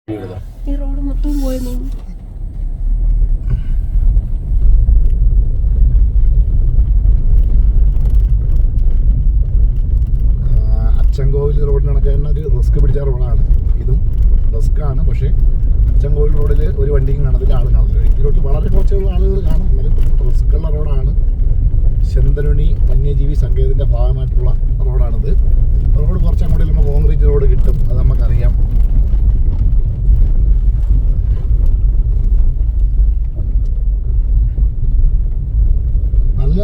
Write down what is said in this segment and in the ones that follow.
ഈ റോഡ് മൊത്തം പോയെന്നു. അച്ചൻകോവിൽ റോഡിന് കണക്ക് തന്നെ ഒരു റിസ്ക് പിടിച്ച റോഡാണ്. ഇതും റിസ്ക്കാണ്. പക്ഷേ അച്ചൻകോവിൽ റോഡിൽ ഒരു വണ്ടിയും കാണത്തില്ല, ആൾ കാണില്ല. ഈ റോഡിൽ വളരെ കുറച്ച് ആളുകൾ കാണും, എന്നാലും റിസ്ക്കുള്ള റോഡാണ്. ശന്തരുണി വന്യജീവി സങ്കേതത്തിൻ്റെ ഭാഗമായിട്ടുള്ള റോഡാണിത്. റോഡ് കുറച്ച് അങ്ങോട്ട് നമ്മൾ കോൺക്രീറ്റ് റോഡ് കിട്ടും, അത് നമുക്കറിയാം.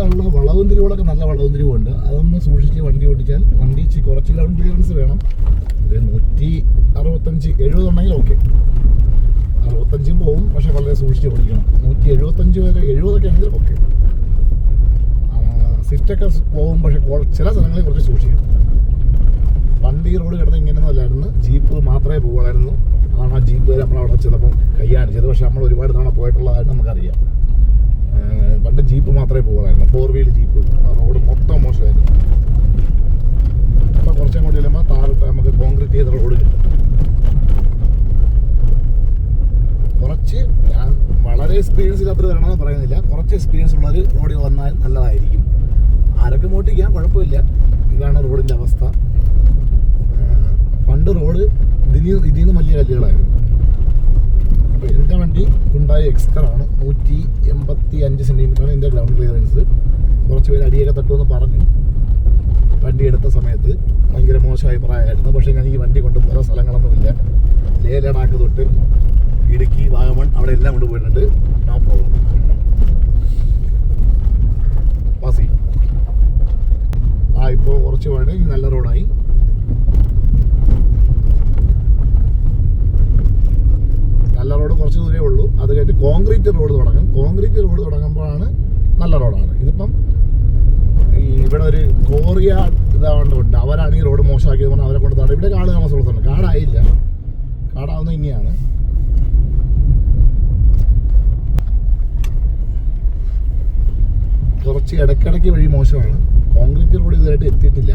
നല്ല വളവും തിരിവുകളൊക്കെ നല്ല വളവും തിരിവുണ്ട്. അതൊന്ന് സൂക്ഷിച്ച് വണ്ടി ഓടിച്ചാൽ വണ്ടി കുറച്ച് ഗ്രൗണ്ട് ക്ലിയറൻസ് വേണം. ഒരു 165-70 ഉണ്ടെങ്കിൽ ഓക്കെ. 65 പോവും, പക്ഷെ വളരെ സൂക്ഷിച്ച് ഓടിക്കണം. 175 വരെ 70 ആണെങ്കിൽ ഓക്കെ. സ്വിഫ്റ്റൊക്കെ പോവും, പക്ഷെ ചില സ്ഥലങ്ങളിൽ കുറച്ച് സൂക്ഷിക്കണം. വണ്ടി റോഡ് കിടന്ന് ഇങ്ങനെയൊന്നും അല്ലായിരുന്നു, ജീപ്പ് മാത്രമേ പോകുമായിരുന്നു. അതാണ് ആ ജീപ്പ് വരെ നമ്മളവിടെ ചിലപ്പം കൈയാണിച്ചത്. പക്ഷെ നമ്മൾ ഒരുപാട് തവണ പോയിട്ടുള്ളതായിട്ട് നമുക്കറിയാം. പണ്ട് ജീപ്പ് മാത്രമേ പോകുമായിരുന്നു, 4 വീൽ ജീപ്പ്. റോഡ് മൊത്തം മോശമായിരുന്നു. അപ്പോൾ കുറച്ചും കൂടി ചെല്ലുമ്പോൾ താറിട്ട് നമുക്ക് കോൺക്രീറ്റ് ചെയ്ത റോഡ് കിട്ടും. കുറച്ച് ഞാൻ വളരെ എക്സ്പീരിയൻസ് ഇല്ലാത്തത് വരണമെന്ന് പറയുന്നില്ല, കുറച്ച് എക്സ്പീരിയൻസ് ഉള്ളൊരു റോഡിൽ വന്നാൽ നല്ലതായിരിക്കും. ആരൊക്കെ മോട്ടിക്കാൻ കുഴപ്പമില്ല. ഇതാണ് റോഡിൻ്റെ അവസ്ഥ. പണ്ട് റോഡ് ഇതിൽ നിന്ന് വലിയ കല്ലുകളായിരുന്നു. അപ്പോൾ എൻ്റെ വണ്ടി ഹുണ്ടായി എക്സ്റ്റർ ആണ്. 185 സെൻറ്റിമീറ്ററാണ് എൻ്റെ ഗ്രൗണ്ട് ക്ലിയറൻസ്. കുറച്ച് പേര് അടിയൊക്കെ തട്ടുമെന്ന് പറഞ്ഞു വണ്ടി എടുത്ത സമയത്ത്. ഭയങ്കര മോശം അഭിപ്രായമായിരുന്നു. പക്ഷേ ഞാൻ ഈ വണ്ടി കൊണ്ട് വേറെ സ്ഥലങ്ങളൊന്നുമില്ല. ലേ ലഡാക്ക് തൊട്ട് ഇടുക്കി, വാഗമൺ, അവിടെ എല്ലാം കൊണ്ട് പോയിട്ടുണ്ട്. No problem. പാസി ഇപ്പോൾ കുറച്ച് വേണ്ടി നല്ല റോഡായി. നല്ല റോഡ് കുറച്ച് ദൂരേ ഉള്ളൂ. അത് കഴിഞ്ഞിട്ട് കോൺക്രീറ്റ് റോഡ് തുടങ്ങും. കോൺക്രീറ്റ് റോഡ് തുടങ്ങുമ്പോഴാണ് നല്ല റോഡാണ്. ഇതിപ്പം ഇവിടെ ഒരു കോറിയ ഇതാവേണ്ടതുണ്ട്. അവരാണ് ഈ റോഡ് മോശമാക്കിയത് കൊണ്ട് അവരെ കൊണ്ട് തടയും. ഇവിടെ കാട് താമസമുള്ള സ്ഥലം, കാടായില്ല, കാടാവുന്ന ഇനിയാണ്. കുറച്ച് ഇടയ്ക്കിടയ്ക്ക് വഴി മോശമാണ്. കോൺക്രീറ്റ് റോഡ് ഇതുവരെയായിട്ട് എത്തിയിട്ടില്ല.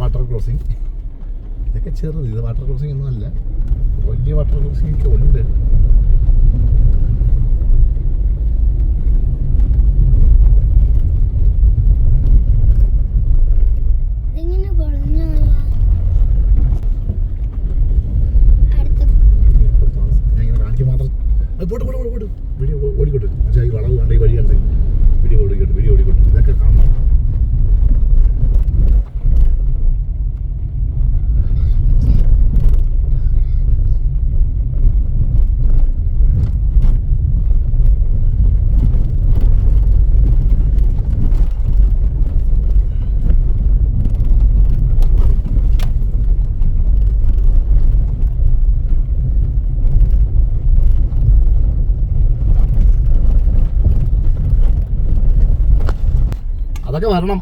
വാട്ടർ ക്രോസിങ് ഇതൊക്കെ ചെറുത്. ഇത് വാട്ടർ ക്രോസിംഗ് ഒന്നും അല്ല, വലിയ വാട്ടർ ക്രോസിംഗ് ഒക്കെ ഉണ്ട്. ഇങ്ങനെ കാണിക്കാൻ മാത്രം പോട്ട് വീഡിയോ ഓടിക്കോട്ടെ. പക്ഷേ ഈ വളവ് കണ്ട ഈ വഴി കണ്ട് വീഡിയോ ഓടിക്കോട്ടെ. ഇതൊക്കെ കാണണം. അതൊക്കെ വരണം.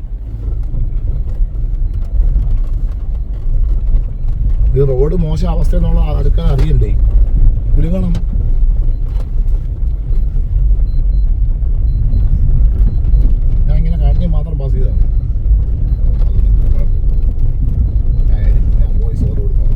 ഇത് റോഡ് മോശം അവസ്ഥ എന്നുള്ള അതൊക്കെ അറിയണ്ടേ. കുലുങ്ങണം. ഞാൻ ഇങ്ങനെ കാണിക്കാൻ മാത്രം പാസ് ചെയ്തതാണ്. ഞാൻ വോയിസ് ഓവർ കൊടുക്കാം.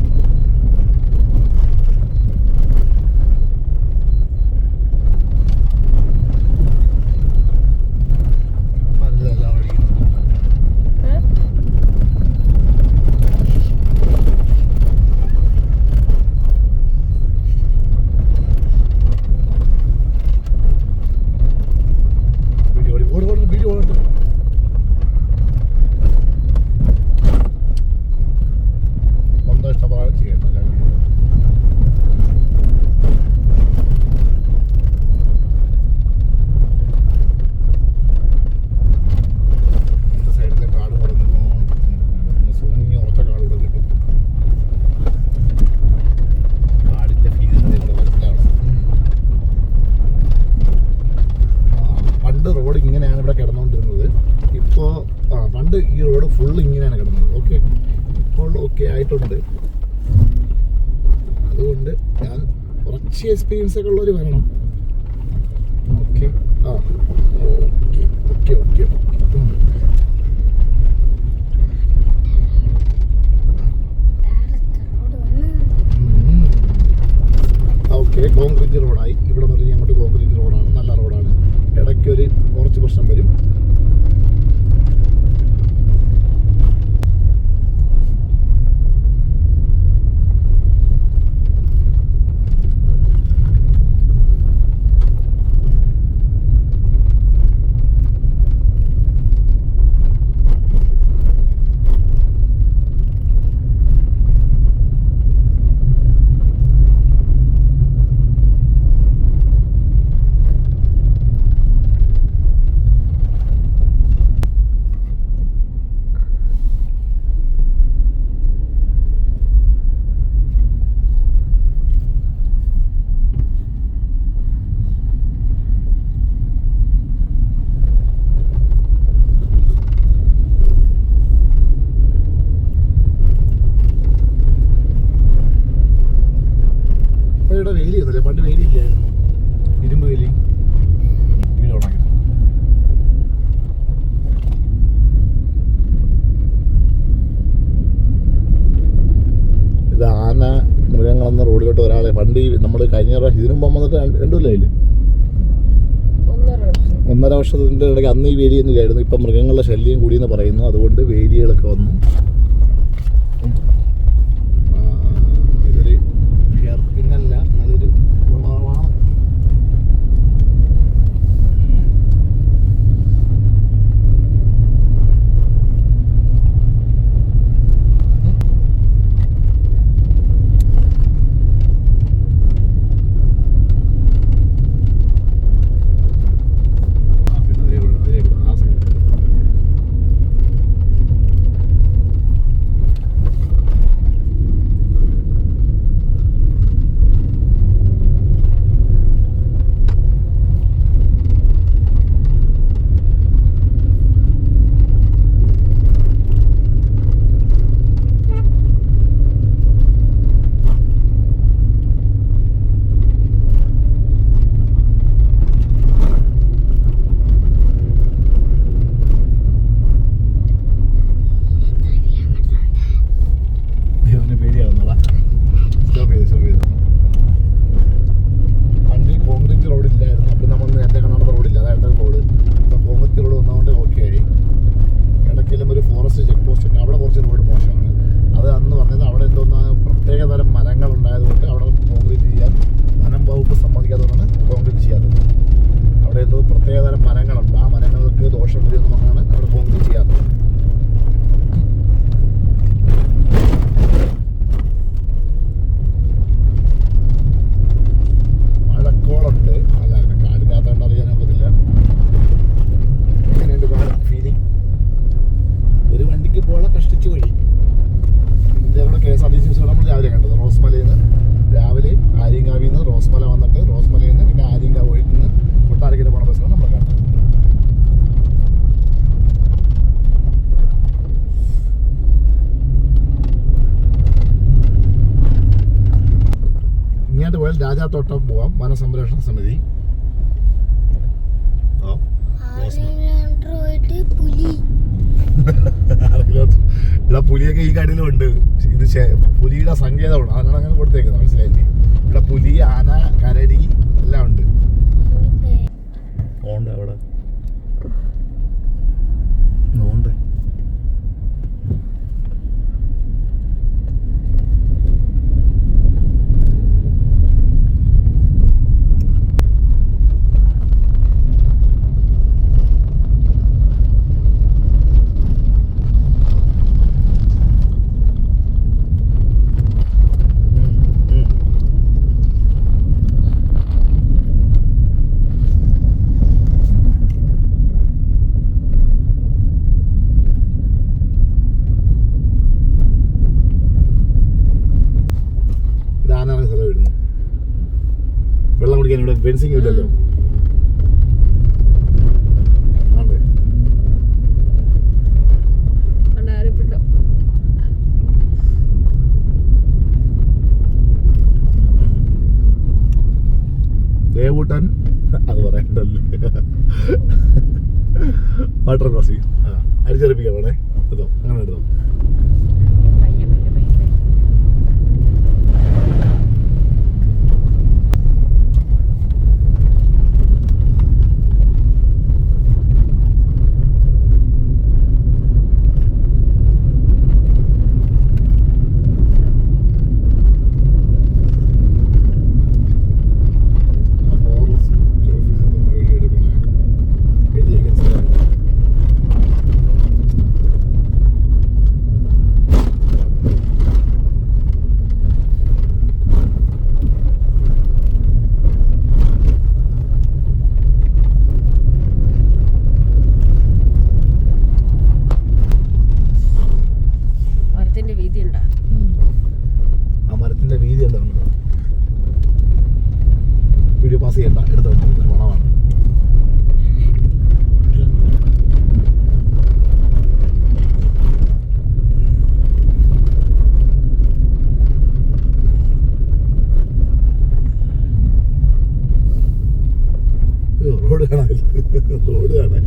ഇവിടെ കിടന്നുകൊണ്ടിരുന്നത്. ഇപ്പോൾ പണ്ട് ഈ റോഡ് ഫുൾ ഇങ്ങനെയാണ് കിടന്നത്. ഓക്കെ, ഇപ്പോൾ ഓക്കെ ആയിട്ടുണ്ട്. അതുകൊണ്ട് ഞാൻ കുറച്ച് എക്സ്പീരിയൻസ് ഒക്കെ ഉള്ളവർ വരണം. Okay okay okay okay okay. Concrete റോഡായി. ഇവിടെ മുതൽ അങ്ങോട്ട് കോൺക്രീറ്റ് റോഡാണ്, നല്ല റോഡാണ്. ഇടയ്ക്കൊരു കുറച്ച് പ്രശ്നം വരും. ഇവിടെ വേലി ഒന്നുമില്ല, പണ്ട് വേലി ഇല്ലായിരുന്നു, ഇരുമ്പ് വേലി. വീട് ഉണങ്ങി. ഇത് ആന മൃഗങ്ങളെന്ന റോഡിലോട്ട് ഒരാളെ പണ്ട് നമ്മൾ കഴിഞ്ഞ പ്രാവശ്യം ഇതിനു മുമ്പ് വന്നിട്ട് രണ്ടുമില്ലേ 1.5 വർഷത്തിൻ്റെ ഇടയ്ക്ക് അന്ന് ഈ വേലിയൊന്നും ഇല്ലായിരുന്നു. ഇപ്പം മൃഗങ്ങളുടെ ശല്യം കൂടിയെന്ന് പറയുന്നു. അതുകൊണ്ട് വേലികളൊക്കെ വന്നു. ഇതൊരു ഹെയർ പിന്നല്ല, നല്ലൊരു വളമാണ്. പണ്ട് കോൺക്രീറ്റ് റോഡില്ലായിരുന്നു. അപ്പം നമ്മൾ നേരത്തെ കാണാത്ത റോഡില്ല, അതായത് റോഡ് ഇപ്പം കോൺക്രീറ്റ് റോഡ് വന്നതുകൊണ്ട് ഓക്കെ ആയി. ഇടയ്ക്കെല്ലാം ഒരു ഫോറസ്റ്റ് ചെക്ക് പോസ്റ്റ് ഉണ്ട്, അവിടെ കുറച്ച് റോഡ് മോശമാണ്. അത് അന്ന് പറഞ്ഞത് അവിടെ എന്തോന്ന് പ്രത്യേക തരം മരങ്ങൾ ഉണ്ടായതുകൊണ്ട് അവിടെ കോൺക്രീറ്റ് ചെയ്യാൻ വനം വകുപ്പ് സമ്മതിക്കാത്തതുകൊണ്ടാണ് കോൺക്രീറ്റ് ചെയ്യാത്തത്. അവിടെ എന്തോ പ്രത്യേക തരം മരങ്ങളുണ്ട്, ആ മരങ്ങൾക്ക് ദോഷം വരുമെന്ന് പറഞ്ഞാണ് അവിടെ കോൺക്രീറ്റ് ചെയ്യാത്തത്. മഴക്കോളുണ്ട്, അല്ല കാടിനകത്തോണ്ട് അറിയാനൊക്കത്തില്ല. എങ്ങനെയുണ്ട് ഫീലിംഗ്? ഒരു വണ്ടിക്ക് പോലെ കഷ്ടിച്ചു വഴി. ഇതേപോലെ KSRTC ബസ് നമ്മൾ രാവിലെ കണ്ടത് റോസ്മലയിൽ നിന്ന്, രാവിലെ ആര്യങ്കാവിൽ നിന്ന് റോസ്മല വന്നിട്ട് റോസ്മലയിൽ നിന്ന് പിന്നെ ആര്യങ്കാവ് വഴി നിന്ന് കൊട്ടാരക്കര പോണ ബസ്സാണ് നമ്മൾ കണ്ടത്. ഇങ്ങോട്ട് പോയാൽ രാജാത്തോട്ടം പോവാം, വനസംരക്ഷണ സമിതി. ഇവിടെ പുലിയൊക്കെ ഈ കാട്ടിലും ഉണ്ട്. ഇത് പുലിയുടെ സങ്കേതമാണ്, അതാണ് അങ്ങനെ കൊടുത്തേക്കുന്നത്. മനസ്സിലായില്ലേ? ഇവിടെ പുലി, ആന, കരടി എല്ലാം ഉണ്ട്. അവിടെ നോണ്ട് വെള്ളം കുടിക്കാൻ ഇവിടെ ഫെൻസിങ് ഇല്ലല്ലോ. അതെ, വാട്ടർ ക്രോസിംഗ്. അടിച്ചെറിപ്പിക്കാം വേണേ. എടുത്തോ, അങ്ങനെ എടുത്തോ. വീഡിയോ പാസ് ചെയ്യണ്ട, എടുത്തോ. മണമാണ്. റോഡ് കാണാനില്ല. റോഡ് കാണാൻ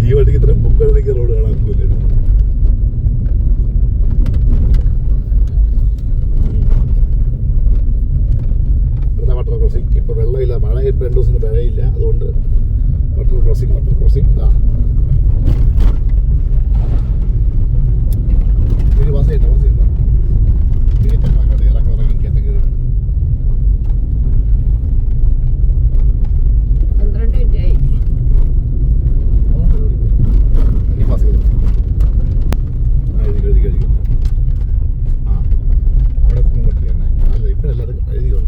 ഈ വണ്ടിക്ക് ഇത്ര പൊക്കണിക്ക് റോഡ് കാണാൻ പോയില്ല. Water crossing. ഇപ്പൊ വെള്ളമില്ല, മഴ ഇപ്പൊ 2 ദിവസത്തിന് മഴയില്ല, അതുകൊണ്ട് വാട്ടർ ക്രോസിംഗ്. വീഡിയോ പാസ് ചെയ്യണ്ട, പാസ് ചെയ്യണ്ട. ഇറക്കി കേട്ടെങ്കിൽ 12 മിനിറ്റ് ആയി. ഇനി പാസ് ചെയ്തു. കഴിക്കും. അവിടെ പറ്റിയാണ്. അല്ല, ഇപ്പോഴല്ലാതെ എഴുതിയോ.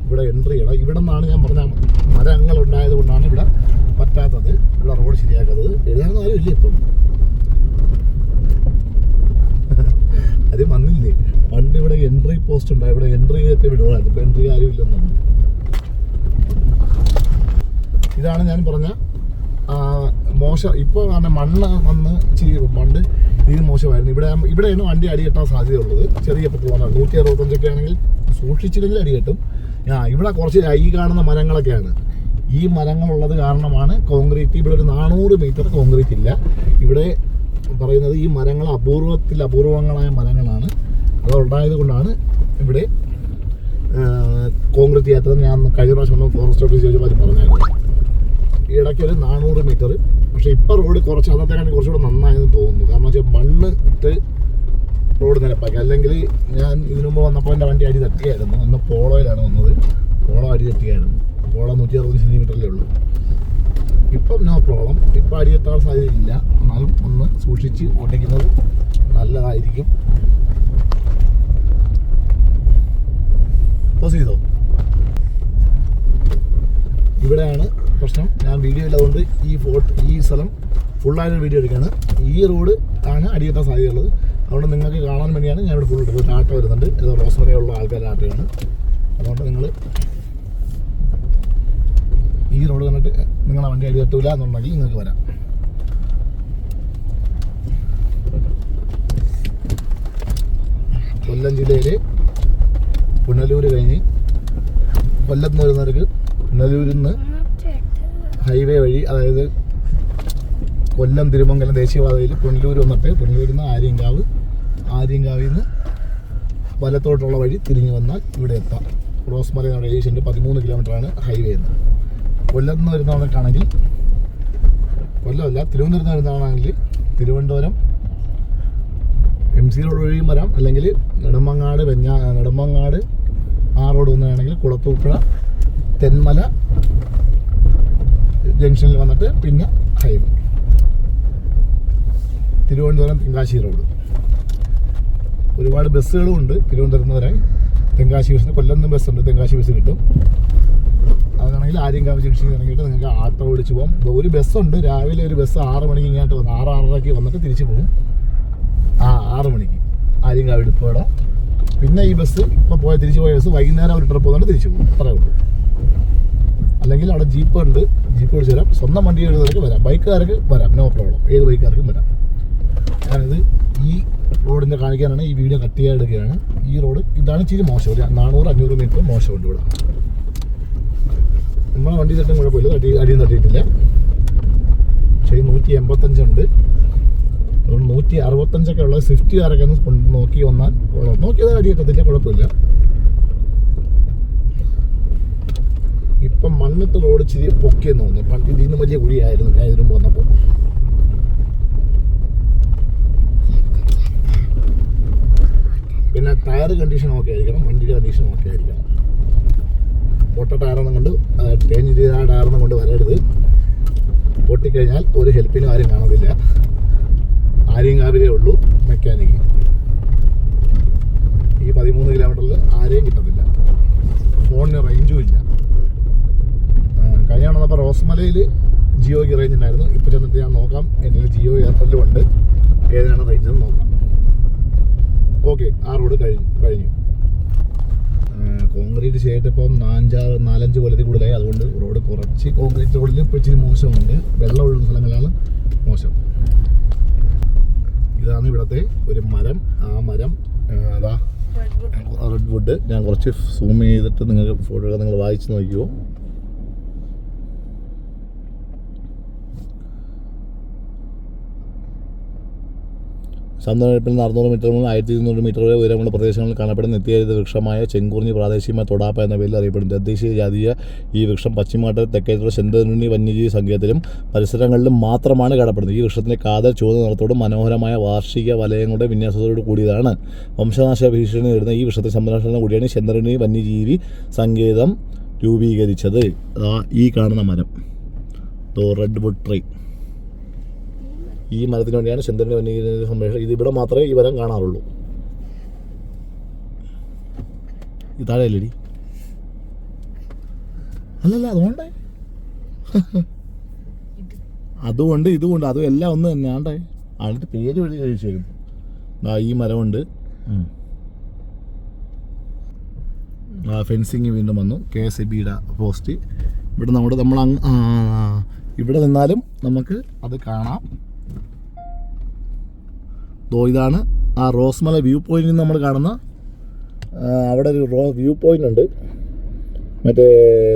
ഇവിടെ എൻട്രി ചെയ്യണം. ഇവിടെ നിന്നാണ് ഞാൻ പറഞ്ഞ മരങ്ങൾ ഉണ്ടായത് കൊണ്ടാണ് ഇവിടെ പറ്റാത്തത്. ഇവിടെ റോഡ് ശരിയാക്കാത്തത്. എഴുതാനൊന്നും ആരും ഇല്ല ഇപ്പം. അത് വന്നില്ലേ, പണ്ട് ഇവിടെ എൻട്രി പോസ്റ്റ് ഉണ്ടായി. ഇവിടെ എൻട്രി ചെയ്തിട്ട് വിടുവായിരുന്നു. ഇപ്പം എൻട്രി ആരും ഇല്ലെന്നാണ്. ഇതാണ് ഞാൻ പറഞ്ഞ മോശം. ഇപ്പോൾ കാരണം മണ്ണ് വന്ന് പണ്ട് ഇത് മോശമായിരുന്നു. ഇവിടെയാണ് വണ്ടി അടി കെട്ടാൻ സാധ്യതയുള്ളത്. ചെറിയ പോകുന്നതാണ്. 165 ആണെങ്കിൽ സൂക്ഷിച്ചില്ലെങ്കിൽ അടി കെട്ടും. ഇവിടെ കുറച്ച് ഈ കാണുന്ന മരങ്ങളൊക്കെയാണ്. ഈ മരങ്ങളുള്ളത് കാരണമാണ് കോൺക്രീറ്റ്. ഇവിടെ ഒരു 400 മീറ്റർ കോൺക്രീറ്റ് ഇല്ല. ഇവിടെ പറയുന്നത് ഈ മരങ്ങൾ അപൂർവങ്ങളായ മരങ്ങളാണ്. അതുണ്ടായത് കൊണ്ടാണ് ഇവിടെ കോൺക്രീറ്റ് ചെയ്യാത്തത്. ഞാൻ കഴിഞ്ഞ പ്രാവശ്യം ഫോറസ്റ്റ് ഓഫീസ് ചോദിച്ചപ്പോൾ അത് പറഞ്ഞായിരുന്നു. ഇടയ്ക്ക് ഒരു 400 മീറ്റർ. പക്ഷേ ഇപ്പോൾ റോഡ് കുറച്ച് അന്നത്തേക്കാണെങ്കിൽ കുറച്ചുകൂടെ നന്നായെന്ന് തോന്നുന്നു. കാരണം വെച്ചാൽ മണ്ണ് ഇട്ട് റോഡ് നിരപ്പാക്കി. അല്ലെങ്കിൽ ഞാൻ ഇതിനു മുമ്പ് വന്നപ്പോൾ എൻ്റെ വണ്ടി അടി തട്ടിയായിരുന്നു. അന്ന് പോളോയിലാണ് വന്നത്. പോളോ അടി തട്ടിയായിരുന്നു. പോളോ 160 സെൻറ്റിമീറ്ററിലേ ഉള്ളൂ. ഇപ്പം നോ പ്രോബ്ലം. ഇപ്പം അടി തട്ടാൻ സാധ്യതയില്ല. എന്നാലും ഒന്ന് സൂക്ഷിച്ച് ഓടിക്കുന്നത് നല്ലതായിരിക്കും. പോസ് ചെയ്തോ. ഇവിടെയാണ് പ്രശ്നം. ഞാൻ വീഡിയോ ഇല്ലാതുകൊണ്ട് ഈ സ്ഥലം ഫുള്ളായിട്ട് വീഡിയോ എടുക്കുകയാണ്. ഈ റോഡ് ആണ് അടി കെട്ടാൻ സാധ്യതയുള്ളത്. അതുകൊണ്ട് നിങ്ങൾക്ക് കാണാൻ വേണ്ടിയാണ് ഞാൻ ഇവിടെ ഫുൾ എടുത്തത്. ഒരു ആട്ടോ വരുന്നുണ്ട്. ഇത് റോസ്മറിയുള്ള ആൾക്കാരുടെ ആട്ടോയാണ്. അതുകൊണ്ട് നിങ്ങൾ ഈ റോഡ് കണ്ടിട്ട് നിങ്ങളെ വണ്ടി അടി തട്ടൂല എന്നുണ്ടെങ്കിൽ നിങ്ങൾക്ക് വരാം. കൊല്ലം ജില്ലയിലെ പുനലൂർ കഴിഞ്ഞ് കൊല്ലത്ത് നിന്ന് വരുന്നവർക്ക് പുനലൂരിൽ നിന്ന് ഹൈവേ വഴി, അതായത് കൊല്ലം തിരുമംഗലം ദേശീയപാതയിൽ പുനലൂർ വന്നിട്ട് പുനലൂരിൽ നിന്ന് ആര്യങ്കാവിൽ നിന്ന് വലത്തോട്ടുള്ള വഴി തിരിഞ്ഞു വന്നാൽ ഇവിടെ എത്താം. റോസ്മല ഏഷ്യൻ്റെ 13 കിലോമീറ്ററാണ് ഹൈവേ എന്ന്. കൊല്ലത്ത് നിന്ന് വരുന്നവർക്കാണെങ്കിൽ, കൊല്ലമല്ല തിരുവനന്തപുരത്ത് നിന്ന് വരുന്നതാണെങ്കിൽ തിരുവനന്തപുരം MC റോഡ് വഴിയും വരാം. അല്ലെങ്കിൽ നെടുമങ്ങാട് ആ റോഡ് വന്നതാണെങ്കിൽ കുളത്തൂപ്പുഴ തെന്മല ജംഗ്ഷനിൽ വന്നിട്ട് പിന്നെ ഹൈവേ. തിരുവനന്തപുരം തെങ്കാശി റോഡ് ഒരുപാട് ബസ്സുകളും ഉണ്ട്. തിരുവനന്തപുരത്ത് നിന്ന് വരാൻ തെങ്കാശി ബസ്സിന് കൊല്ലം നിന്ന് ബസ്സുണ്ട്. തെങ്കാശി ബസ് കിട്ടും. അതാണെങ്കിൽ ആര്യങ്കാവ് ജംഗ്ഷനിൽ ഇറങ്ങിയിട്ട് നിങ്ങൾക്ക് ആട്ടോ ഓടിച്ച് പോകാം. ഒരു ബസ്സുണ്ട്. രാവിലെ ഒരു ബസ് 6 മണിക്ക് ഇങ്ങോട്ട് വന്ന് 6-6:30 വന്നിട്ട് തിരിച്ച് പോകും. 6 മണിക്ക് ആര്യങ്കാവ് എടുപ്പോടെ. പിന്നെ ഈ ബസ് ഇപ്പോൾ തിരിച്ച് പോയ ബസ് വൈകുന്നേരം ഒരു ട്രിപ്പ് വന്നിട്ട് തിരിച്ച് പോകും. അത്രേ ഉള്ളൂ. അല്ലെങ്കിൽ അവിടെ ജീപ്പ് ഉണ്ട്. ജീപ്പ് ഓടിച്ച് വരാം. സ്വന്തം വണ്ടി എഴുതുന്നവർക്ക് വരാം. ബൈക്കുകാർക്ക് വരാം. No problem. ഏത് ബൈക്കുകാർക്കും വരാം. ഞാനിത് ഈ റോഡിൻ്റെ കാണിക്കാനാണ് ഈ വീഡിയോ കട്ട് ചെയ്യാനെടുക്കുകയാണ്. ഈ റോഡ് ഇതാണ് ഇച്ചിരി മോശം. ഒരു 400-500 മീറ്റർ മോശമുണ്ട് ഇവിടെ. നമ്മളെ വണ്ടി തട്ടും കുഴപ്പമില്ല. അടിയും തട്ടിയിട്ടില്ല. പക്ഷേ 185 ഉണ്ട്. 165 ഉള്ള സ്വിഫ്റ്റുകാരൊക്കെ ഒന്ന് നോക്കി വന്നാൽ നോക്കിയത് അടിയെത്തത്തില്ല, കുഴപ്പമില്ല. ഇപ്പം മണ്ണിട്ട് റോഡ് ഇച്ചിരി പൊക്കിയെന്ന് തോന്നുന്നു. പണ്ട് ഇതിൽ നിന്ന് വലിയ കുഴിയായിരുന്നു ഞാൻ ഇതിനും പോന്നപ്പോൾ. പിന്നെ ടയർ കണ്ടീഷൻ ഓക്കെ ആയിരിക്കണം, വണ്ടിയുടെ കണ്ടീഷൻ ഓക്കെ ആയിരിക്കണം. പൊട്ട ടയറൊന്നും കൊണ്ട് ചേഞ്ച് ചെയ്ത ആ ടയറൊന്നും കൊണ്ട് വരരുത്. പൊട്ടിക്കഴിഞ്ഞാൽ ഒരു ഹെൽപ്പിനും ആരും കാണത്തില്ല. ആര്യങ്കാവിലേ ഉള്ളൂ മെക്കാനിക്ക്. ഈ 13 കിലോമീറ്ററിൽ ആരെയും കിട്ടത്തില്ല. ഫോണിന് റേഞ്ചും ഇല്ല. കഴിഞ്ഞ വന്നപ്പോൾ റോസ്മലയിൽ ജിയോയ്ക്ക് റേഞ്ച് ഉണ്ടായിരുന്നു. ഇപ്പോൾ ചെന്നിട്ട് ഞാൻ നോക്കാം, എൻ്റെ ജിയോ എയർടെല്ലും ഉണ്ട്, ഏതിനാണ് റേഞ്ച് എന്ന് നോക്കാം. ഓക്കെ, ആ റോഡ് കഴിഞ്ഞു. കോൺക്രീറ്റ് ചെയ്തിട്ട് ഇപ്പം 4-5 കൊല്ലത്തിൽ കൂടുതലായി. അതുകൊണ്ട് റോഡ് കുറച്ച് കോൺക്രീറ്റ് റോഡിൽ ഇപ്പോൾ ഇച്ചിരി മോശമുണ്ട്. വെള്ളം ഒഴുകുന്ന സ്ഥലങ്ങളിലാണ് മോശം. ഇതാണ് ഇവിടുത്തെ ഒരു മരം. ആ മരം അതാ റെഡ് വുഡ്. ഞാൻ കുറച്ച് സൂം ചെയ്തിട്ട് നിങ്ങൾക്ക് ഫോട്ടോ നിങ്ങൾ വായിച്ച് നോക്കിയോ. സമുദ്രനിരപ്പിൽ 600 മീറ്റർ മുതൽ 1200 മീറ്റർ വരെ ഉയരമുള്ള പ്രദേശങ്ങളിൽ കാണപ്പെടുന്ന നിത്യഹരിത വൃക്ഷമായ ചെങ്കുറിഞ്ഞി പ്രാദേശികമായ തൊടാപ്പ എന്ന പേരിൽ അറിയപ്പെടുന്നു. തദ്ദേശീയ ജാതീയ ഈ വൃക്ഷം പശ്ചിമഘട്ട തെക്കേറ്റുള്ള ചെന്തരുണി വന്യജീവി സങ്കേതത്തിലും പരിസരങ്ങളിലും മാത്രമാണ് കാണപ്പെടുന്നത്. ഈ വൃക്ഷത്തിൻ്റെ കാതൽ ചുവന്ന നിറത്തോടും മനോഹരമായ വാർഷിക വലയങ്ങളുടെ വിന്യാസത്തോടു കൂടിയതാണ്. വംശനാശ ഭീഷണി നേരിടുന്ന ഈ വൃക്ഷത്തെ സംരക്ഷണം കൂടിയാണ് ചെന്തരുണി വന്യജീവി സങ്കേതം രൂപീകരിച്ചത്. ഈ കാണുന്ന മരം റെഡ് വുഡ് ട്രീ. ഈ മരത്തിന് വേണ്ടിയാണ് ചെന്തരുണി വന്യജീവി സംരക്ഷണം. ഇത് ഇവിടെ മാത്രമേ ഈ മരം കാണാറുള്ളൂ. ഇത് താഴെയല്ലേടി? അല്ലല്ല, അതുകൊണ്ടേ അതുകൊണ്ട് ഇതുകൊണ്ട് അതും എല്ലാം ഒന്ന് തന്നെ ആണ്ടേ. അതിൻ്റെ പേര് വഴി കഴിച്ചു തരും. ഈ മരമുണ്ട്. ഫെൻസിങ് വീണ്ടും വന്നു. KSEBിയുടെ പോസ്റ്റ്. ഇവിടെ നമ്മൾ ഇവിടെ നിന്നാലും നമുക്ക് അത് കാണാം. ഇതാണ് ആ റോസ്മല വ്യൂ പോയിന്റിൽ നിന്ന് നമ്മൾ കാണുന്ന അവിടെ ഒരു വ്യൂ പോയിന്റ് ഉണ്ട്. മറ്റേ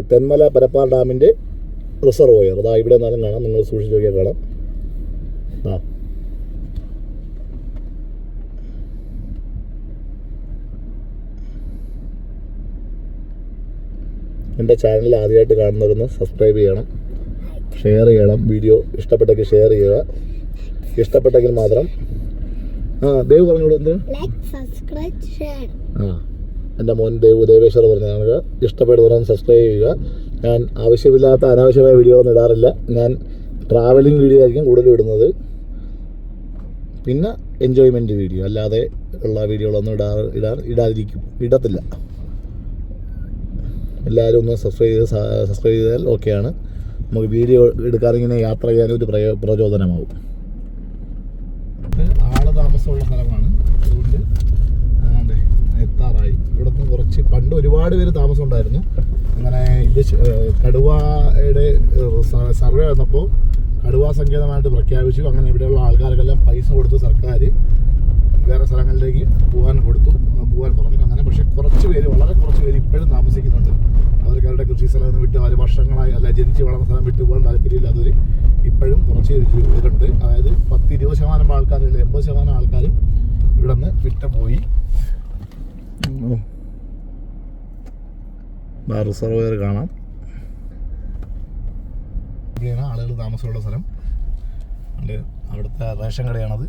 തെന്മല പരപ്പാർ ഡാമിൻ്റെ റിസർവോയർ. അതാ ഇവിടെ നിന്നാലും കാണാം. നിങ്ങൾ സൂക്ഷിച്ച് നോക്കിയാൽ കാണാം. എൻ്റെ ചാനൽ ആദ്യമായിട്ട് കാണുന്നവരൊന്ന് സബ്സ്ക്രൈബ് ചെയ്യണം, ഷെയർ ചെയ്യണം. വീഡിയോ ഇഷ്ടപ്പെട്ടെങ്കിൽ ഷെയർ ചെയ്യുക. ഇഷ്ടപ്പെട്ടെങ്കിൽ മാത്രം ദേവ് പറഞ്ഞോളൂ. എന്ത് എൻ്റെ മോൻ ദേവേശ്വർ പറഞ്ഞതാണ്. ഇഷ്ടപ്പെടുന്നവരൊന്ന് സബ്സ്ക്രൈബ് ചെയ്യുക. ഞാൻ ആവശ്യമില്ലാത്ത അനാവശ്യമായ വീഡിയോ ഒന്നും ഇടാറില്ല. ഞാൻ ട്രാവലിംഗ് വീഡിയോ ആയിരിക്കും കൂടുതലും ഇടുന്നത്. പിന്നെ എൻജോയ്മെൻറ്റ് വീഡിയോ, അല്ലാതെ ഉള്ള വീഡിയോകളൊന്നും ഇടത്തില്ല. എല്ലാവരും ഒന്ന് സബ്സ്ക്രൈബ് ചെയ്താൽ ഓക്കെയാണ്. നമുക്ക് വീഡിയോ എടുക്കാറിങ്ങനെ യാത്ര ചെയ്യാനും ഒരു പ്രചോദനമാവും. ആള് താമസമുള്ള സ്ഥലമാണ്. അതുകൊണ്ട് എത്താറായി. ഇവിടെ നിന്ന് കുറച്ച് പണ്ട് ഒരുപാട് പേര് താമസം ഉണ്ടായിരുന്നു. അങ്ങനെ ഇത് കടുവയുടെ സർവേ വന്നപ്പോൾ കടുവാ സങ്കേതമായിട്ട് പ്രഖ്യാപിച്ചു. അങ്ങനെ ഇവിടെയുള്ള ആൾക്കാർക്കെല്ലാം പൈസ കൊടുത്ത് സർക്കാർ വേറെ സ്ഥലങ്ങളിലേക്ക് പോകാൻ പറഞ്ഞു. അങ്ങനെ പക്ഷേ കുറച്ച് പേര്, വളരെ കുറച്ച് പേര് ഇപ്പോഴും താമസിക്കുന്നുണ്ട്. അവർക്ക് അവരുടെ കൃഷി സ്ഥലം വിട്ട് അവർ വർഷങ്ങളായി അല്ല ജനിച്ച് വളർന്ന സ്ഥലം വിട്ടു പോകാൻ താല്പര്യമില്ലാത്തവർ ഇപ്പോഴും കുറച്ച് പേരുണ്ട്. അതായത് 10-20% ആൾക്കാരുണ്ട്. 80% ആൾക്കാരും ഇവിടെ നിന്ന് വിട്ടുപോയി. റിസർവോയർ കാണാം. ഇവിടെയാണ് ആളുകൾ താമസമുള്ള സ്ഥലം. അവിടുത്തെ റേഷൻ കടയാണത്.